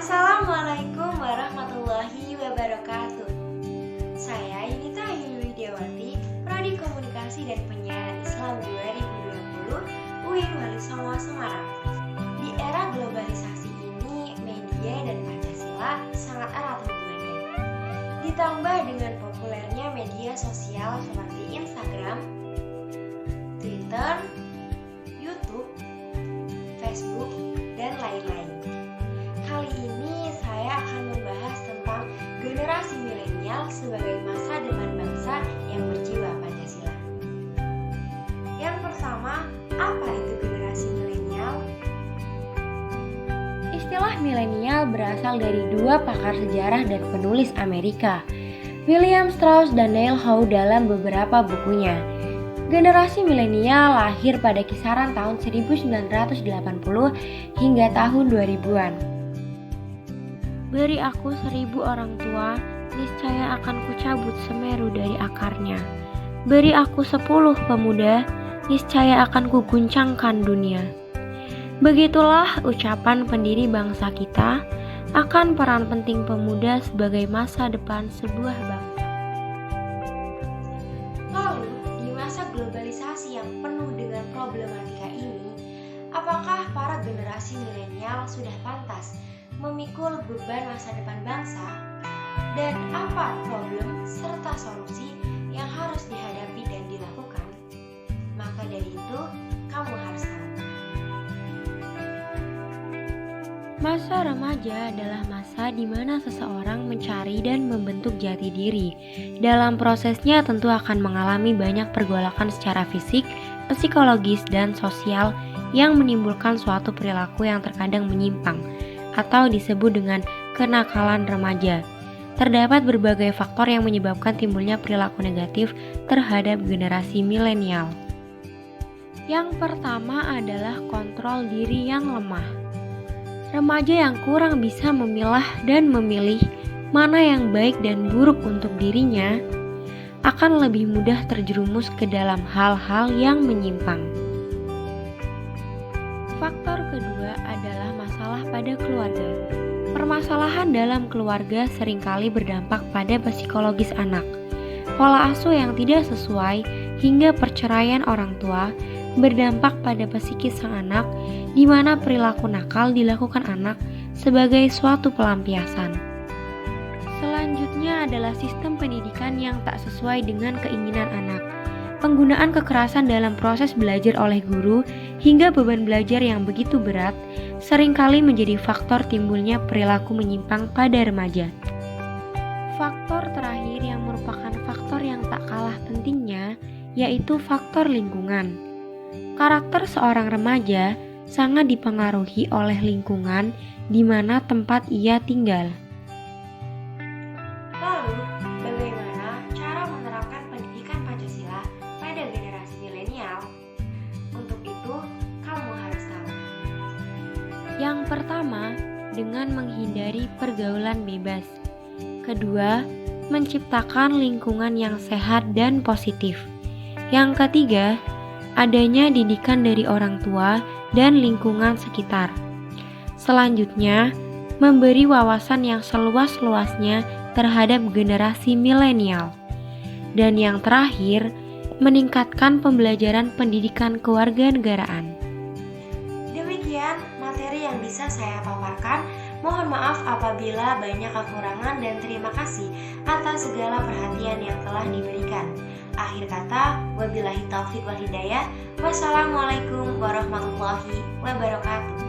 Assalamualaikum warahmatullahi wabarakatuh. Saya Yunita Ayu Widiawati, Prodi Komunikasi dan Penyiaran Islam 2020 UIN Wali Songo Semarang. Di era globalisasi ini, media dan Pancasila sangat erat hubungannya. Ditambah dengan populernya media sosial seperti Instagram, Twitter, YouTube, Facebook, dan lain-lain. Kali ini saya akan membahas tentang generasi milenial sebagai masa depan bangsa yang berjiwa Pancasila. Yang pertama, apa itu generasi milenial? Istilah milenial berasal dari dua pakar sejarah dan penulis Amerika, William Strauss dan Neil Howe dalam beberapa bukunya. Generasi milenial lahir pada kisaran tahun 1980 hingga tahun 2000-an. Beri aku 1000 orang tua, niscaya akan kucabut Semeru dari akarnya. Beri aku 10 pemuda, niscaya akan kuguncangkan dunia. Begitulah ucapan pendiri bangsa kita akan peran penting pemuda sebagai masa depan sebuah bangsa. Lalu, di masa globalisasi yang penuh dengan problematika ini, apakah para generasi milenial sudah pantas memikul beban masa depan bangsa? Dan apa problem serta solusi yang harus dihadapi dan dilakukan? Maka dari itu, kamu harus tahu. Masa remaja adalah masa di mana seseorang mencari dan membentuk jati diri. Dalam prosesnya tentu akan mengalami banyak pergolakan secara fisik, psikologis, dan sosial yang menimbulkan suatu perilaku yang terkadang menyimpang atau disebut dengan kenakalan remaja. Terdapat berbagai faktor yang menyebabkan timbulnya perilaku negatif terhadap generasi milenial. Yang pertama adalah kontrol diri yang lemah. Remaja yang kurang bisa memilah dan memilih mana yang baik dan buruk untuk dirinya akan lebih mudah terjerumus ke dalam hal-hal yang menyimpang. Faktor kedua adalah masalah pada keluarga. Permasalahan dalam keluarga seringkali berdampak pada psikologis anak. Pola asuh yang tidak sesuai hingga perceraian orang tua berdampak pada psikis sang anak, di mana perilaku nakal dilakukan anak sebagai suatu pelampiasan. Selanjutnya adalah sistem pendidikan yang tak sesuai dengan keinginan anak. Penggunaan kekerasan dalam proses belajar oleh guru hingga beban belajar yang begitu berat seringkali menjadi faktor timbulnya perilaku menyimpang pada remaja. Faktor terakhir yang merupakan faktor yang tak kalah pentingnya yaitu faktor lingkungan. Karakter seorang remaja sangat dipengaruhi oleh lingkungan di mana tempat ia tinggal. Lalu, bagaimana cara menerapkan pendidikan Pancasila pada generasi milenial? Untuk itu, kamu harus tahu. Yang pertama, dengan menghindari pergaulan bebas. Kedua, menciptakan lingkungan yang sehat dan positif. Yang ketiga, adanya didikan dari orang tua dan lingkungan sekitar. Selanjutnya, memberi wawasan yang seluas-luasnya terhadap generasi milenial. Dan yang terakhir, meningkatkan pembelajaran pendidikan kewarganegaraan. Demikian materi yang bisa saya paparkan. Mohon maaf apabila banyak kekurangan dan terima kasih atas segala perhatian yang telah diberikan. Akhir kata, wabillahi taufiq wal hidayah. Wassalamualaikum warahmatullahi wabarakatuh.